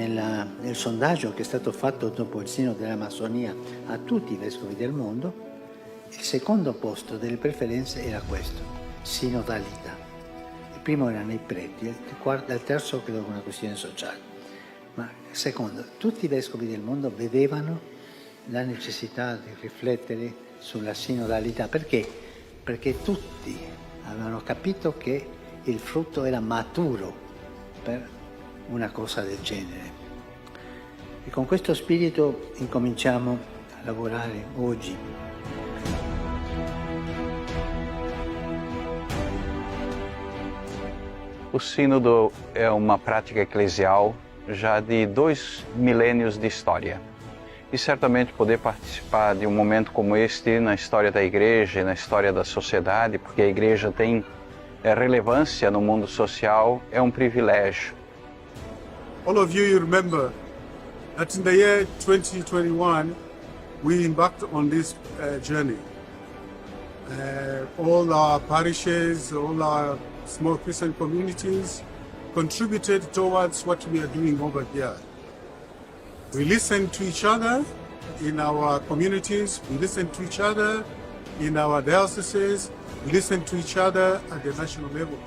nel sondaggio che è stato fatto dopo il Sinodo della Massonia a tutti i vescovi del mondo, il secondo posto delle preferenze era questo, sinodalità. Il primo erano i preti, il terzo credo una questione sociale. Ma il secondo, tutti i vescovi del mondo vedevano la necessità di riflettere sulla sinodalità. Perché? Perché tutti avevano capito che il frutto era maturo per una cosa del genere. E con questo spirito incominciamo a lavorare oggi. O sínodo é uma prática eclesial já de 2 milênios de história. E certamente poder participar de um momento como este na história da igreja e na história da sociedade, porque a igreja tem relevância no mundo social, é um privilégio. All of you remember that in the year 2021, we embarked on this journey. All our parishes, all our small Christian communities contributed towards what we are doing over here. We listen to each other in our communities, we listen to each other in our dioceses, we listen to each other at the national level.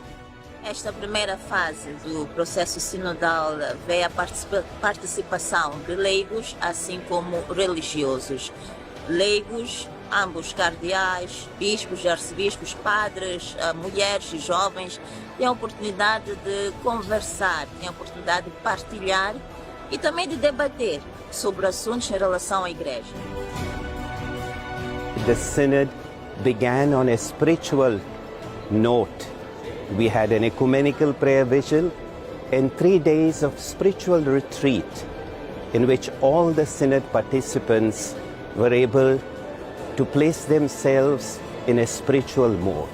Esta primeira fase do processo sinodal vê a participação de leigos, assim como religiosos. Leigos, ambos cardeais, bispos, arcebispos, padres, mulheres e jovens têm a oportunidade de conversar, têm a oportunidade de partilhar e também de debater sobre assuntos em relação à Igreja. The Synod began on a spiritual note. We had an ecumenical prayer vigil and 3 days of spiritual retreat in which all the Synod participants were able to place themselves in a spiritual mode.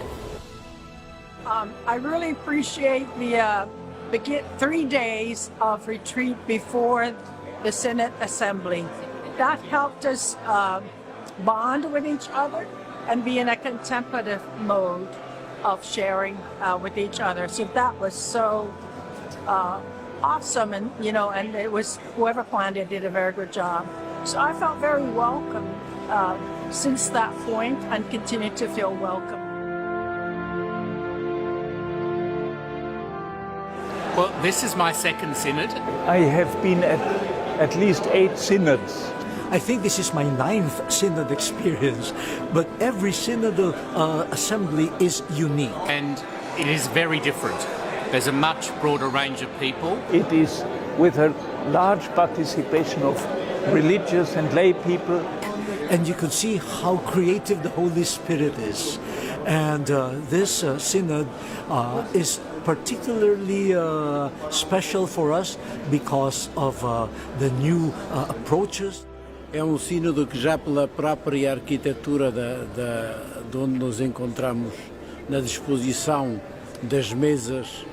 I really appreciate the 3 days of retreat before the Synod Assembly. That helped us bond with each other and be in a contemplative mode of sharing with each other. So that was so awesome, and and it was whoever planned it did a very good job. So I felt very welcome since that point and continue to feel welcome. Well, this is my second synod. I have been at least 8 synods. I think this is my 9th synod experience, but every synodal assembly is unique. And it is very different. There's a much broader range of people. It is with a large participation of religious and lay people. And you can see how creative the Holy Spirit is. And this synod is particularly special for us because of the new approaches. É sínodo que já pela própria arquitetura de onde nos encontramos, na disposição das mesas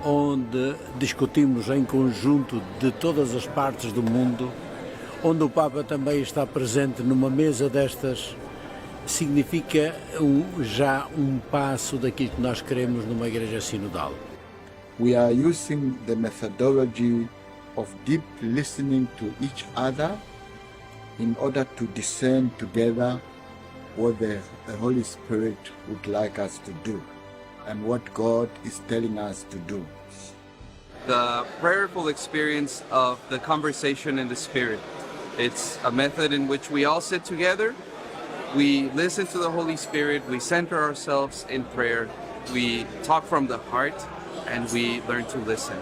onde discutimos em conjunto de todas as partes do mundo, onde o Papa também está presente numa mesa destas, significa já passo daquilo que nós queremos numa igreja sinodal. We are using the methodology of deep listening to each other in order to discern together what the Holy Spirit would like us to do and what God is telling us to do. The prayerful experience of the conversation in the Spirit. It's a method in which we all sit together, we listen to the Holy Spirit, we center ourselves in prayer, we talk from the heart, and we learn to listen.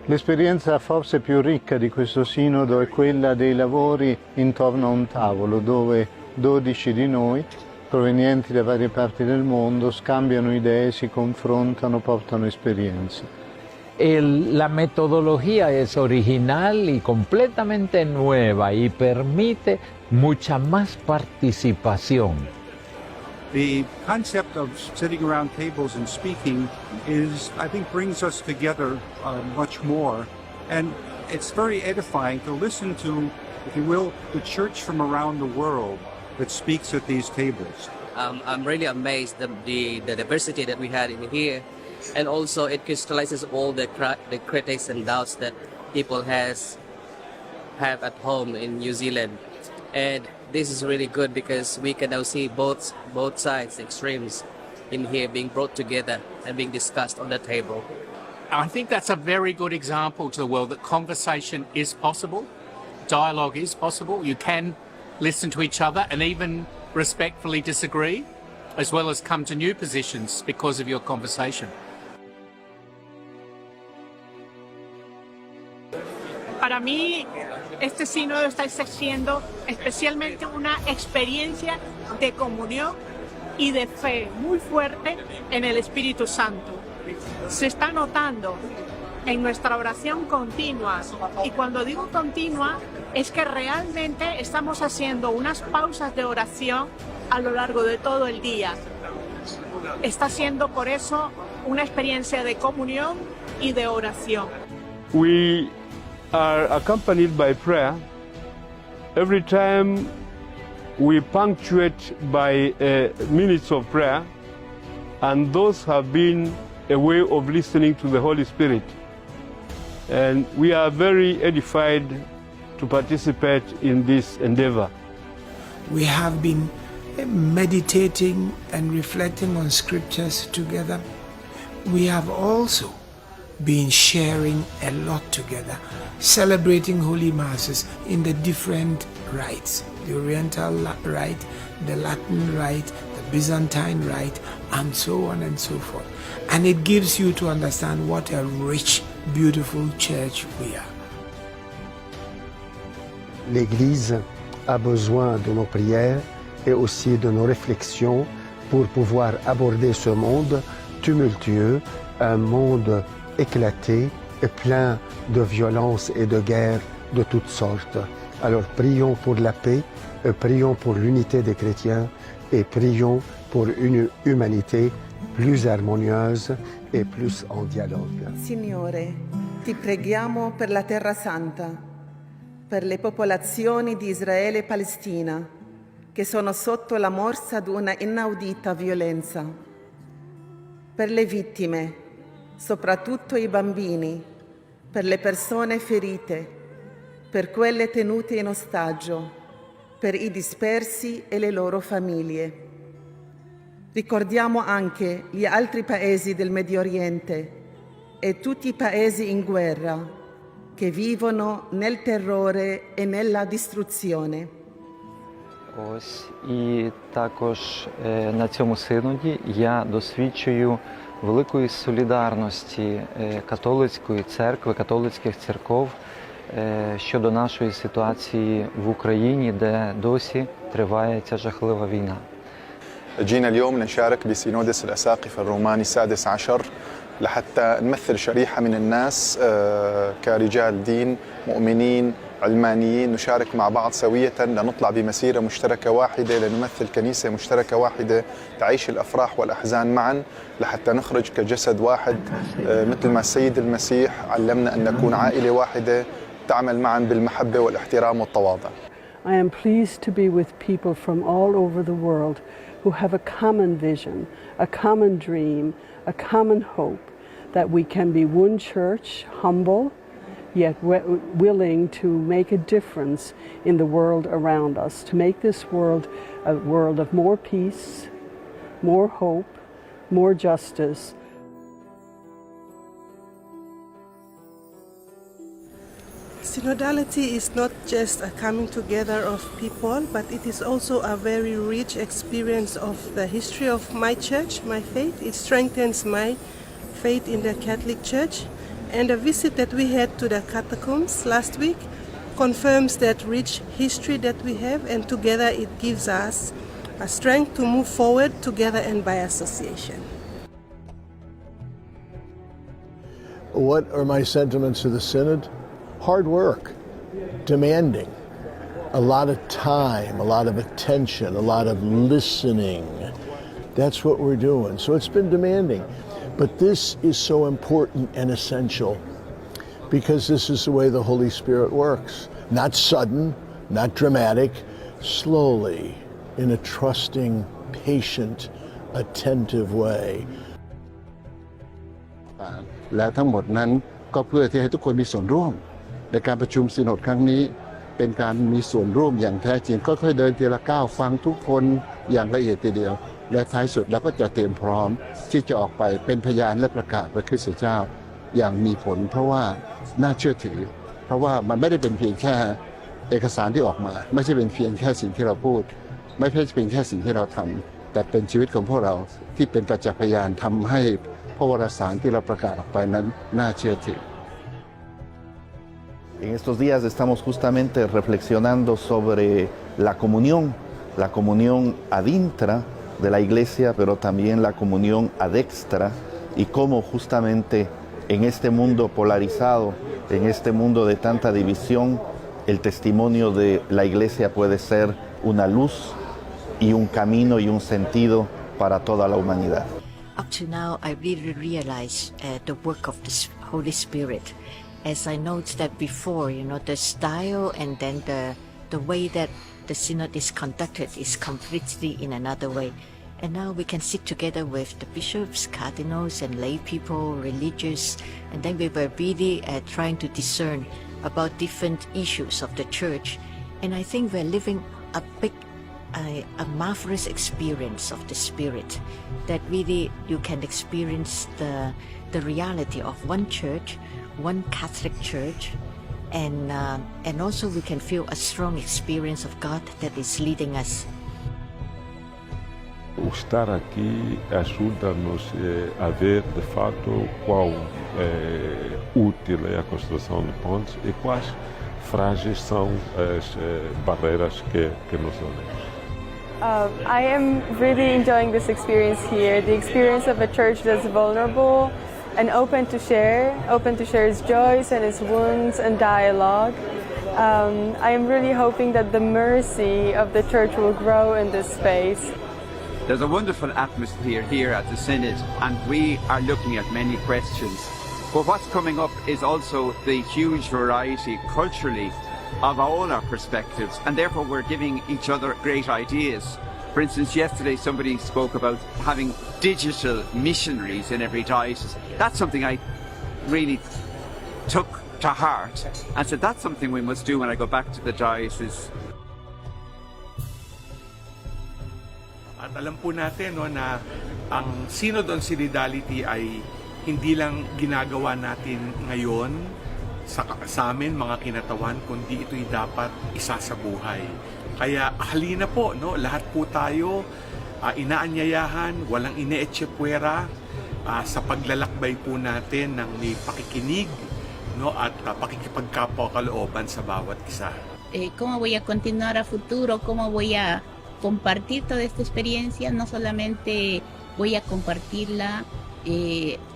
L'esperienza forse più ricca di questo sinodo è quella dei lavori intorno a un tavolo dove 12 di noi, provenienti da varie parti del mondo, scambiano idee, si confrontano, portano esperienze. La metodología es original y completamente nueva y permite mucha más participación. The concept of sitting around tables and speaking I think, brings us together much more. And it's very edifying to listen to, if you will, the church from around the world that speaks at these tables. I'm really amazed at the diversity that we had in here. And also it crystallizes all the critics and doubts that people have at home in New Zealand. And this is really good because we can now see both sides, extremes in here being brought together and being discussed on the table. I think that's a very good example to the world that conversation is possible, dialogue is possible. You can listen to each other and even respectfully disagree, as well as come to new positions because of your conversation. Para mí, este sínodo está siendo especialmente una experiencia de comunión y de fe muy fuerte en el Espíritu Santo. Se está notando en nuestra oración continua, y cuando digo continua es que realmente estamos haciendo unas pausas de oración a lo largo de todo el día. Está siendo por eso una experiencia de comunión y de oración. We are accompanied by prayer. Every time we punctuate by minutes of prayer, and those have been a way of listening to the Holy Spirit. And we are very edified to participate in this endeavor. We have been meditating and reflecting on scriptures together. We have also been sharing a lot together, celebrating holy masses in the different rites, the Oriental rite, the Latin rite, the Byzantine rite, and so on and so forth. And it gives you to understand what a rich, beautiful church we are. L'Église a besoin de nos prières et aussi de nos réflexions pour pouvoir aborder ce monde tumultueux, un monde éclaté et plein de violence et de guerre de toutes sortes. Alors prions pour la paix, prions pour l'unité des chrétiens et prions pour une humanité plus harmonieuse e plus en dialogue. Signore, ti preghiamo per la Terra Santa, per le popolazioni di Israele e Palestina, che sono sotto la morsa di una inaudita violenza, per le vittime, soprattutto i bambini, per le persone ferite, per quelle tenute in ostaggio, per i dispersi e le loro famiglie. Ricordiamo anche gli altri paesi del Medio Oriente e tutti i paesi in guerra che vivono nel terrore e nella distruzione. Ось і також на цьому синоді я досвідчую великої солідарності католицької церкви, католицьких церков щодо нашої ситуації в Україні, де досі триває ця жахлива війна. جينا اليوم نشارك بسينودس الأساقفة الروماني السادس عشر لحتى نمثل شريحة من الناس كرجال دين مؤمنين علمانيين نشارك مع بعض سوية لنطلع بمسيرة مشتركة واحدة لنمثل كنيسة مشتركة واحدة تعيش الأفراح والأحزان معا لحتى نخرج كجسد واحد مثل ما السيد المسيح علمنا أن نكون عائلة واحدة تعمل معا بالمحبة والاحترام والتواضع. I am pleased to be with people from all over the world who have a common vision, a common dream, a common hope that we can be one church, humble, yet willing to make a difference in the world around us, to make this world a world of more peace, more hope, more justice. Synodality is not just a coming together of people, but it is also a very rich experience of the history of my church, my faith. It strengthens my faith in the Catholic Church. And a visit that we had to the catacombs last week confirms that rich history that we have, and together it gives us a strength to move forward together and by association. What are my sentiments of the Synod? Hard work, demanding, a lot of time, a lot of attention, a lot of listening. That's what we're doing. So it's been demanding. But this is so important and essential because this is the way the Holy Spirit works. Not sudden, not dramatic, slowly, in a trusting, patient, attentive way. และทั้งหมดนั้นก็เพื่อที่ให้ทุกคนมีส่วนร่วม ในการประชุมซิโนดครั้งนี้เป็นการมีส่วนร่วมอย่างแท้จริงค่อยๆเดินทีละก้าวฟังทุกคนอย่างละเอียดทีเดียวและท้ายสุดเราก็จะเตรียมพร้อมที่จะออกไปเป็นพยานและประกาศพระคริสตเจ้าอย่างมีผลเพราะว่าน่าเชื่อถือเพราะว่ามันไม่ได้เป็นเพียงแค่เอกสารที่ออกมาไม่ใช่เป็นเพียงแค่สิ่งที่เราพูดไม่ใช่เป็นแค่สิ่งที่เราทำแต่เป็นชีวิตของพวกเราที่เป็นประจักษ์พยานทำให้พระวรสารที่เราประกาศออกไปนั้นน่าเชื่อถือEn estos días estamos justamente reflexionando sobre la comunión ad intra de la iglesia, pero también la comunión ad extra, y cómo justamente en este mundo polarizado, en este mundo de tanta división, el testimonio de la iglesia puede ser una luz y un camino y un sentido para toda la humanidad. Up to now, I really realized the work of the Holy Spirit. As I noticed that before, the style and then the way that the synod is conducted is completely in another way. And now we can sit together with the bishops, cardinals, and lay people, religious, and then we were really trying to discern about different issues of the church. And I think we're living a marvelous experience of the Spirit, that really you can experience the reality of one church, one Catholic Church, and also we can feel a strong experience of God that is leading us. O estar aqui ajuda-nos a ver de fato quão útil é a construção de pontes e quais frágeis são as barreiras que nos unem. I am really enjoying this experience here, the experience of a church that's vulnerable and open to share its joys and its wounds and dialogue. I am really hoping that the mercy of the church will grow in this space. There's a wonderful atmosphere here at the Synod, and we are looking at many questions. But what's coming up is also the huge variety culturally of all our perspectives, and therefore we're giving each other great ideas. For instance, yesterday somebody spoke about having digital missionaries in every diocese. That's something I really took to heart and said that's something we must do when I go back to the diocese. At alam po natin na ang Synod on Synodality ay hindi lang ginagawa natin ngayon sa amin mga kinatawan, kundi ito'y dapat isa sa buhay. Kaya halina po, lahat po tayo inaanyayahan, walang ine-etchepuera sa paglalakbay po natin ng may pakikinig at pakikipagkapwa-kalooban sa bawat isa. ¿Cómo voy a continuar a futuro? ¿Cómo voy a compartir toda esta experiencia? No solamente voy a compartirla,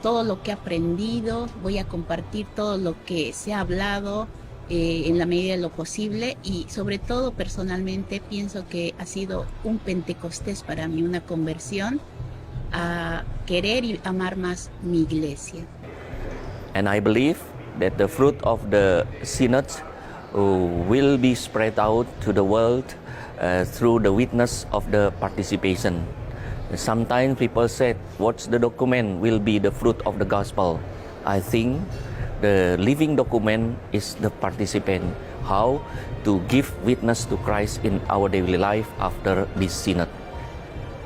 todo lo que he aprendido, voy a compartir todo lo que se ha hablado en la medida de lo posible, y sobre todo personalmente pienso que ha sido un Pentecostés para mí, una conversión a querer y amar más mi iglesia. And I believe that the fruit of the synod will be spread out to the world through the witness of the participation. Sometimes people said, what's the document will be the fruit of the gospel. I think the living document is the participant, how to give witness to Christ in our daily life after this synod.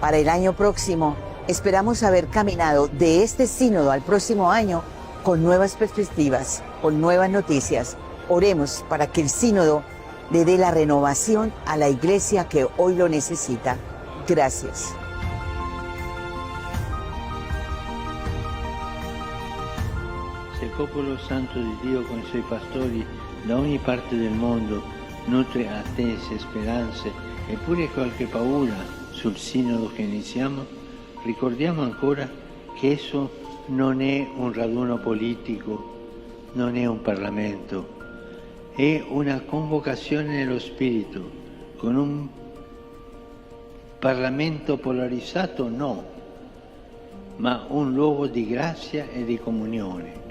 Para el año próximo, esperamos haber caminado de este sínodo al próximo año con nuevas perspectivas, con nuevas noticias. Oremos para que el sínodo le dé la renovación a la iglesia que hoy lo necesita. Gracias. Se il popolo santo di Dio con i suoi pastori da ogni parte del mondo nutre attese, speranze e pure qualche paura sul sinodo che iniziamo, ricordiamo ancora che esso non è un raduno politico, non è un Parlamento, è una convocazione nello Spirito, con un Parlamento polarizzato no, ma un luogo di grazia e di comunione.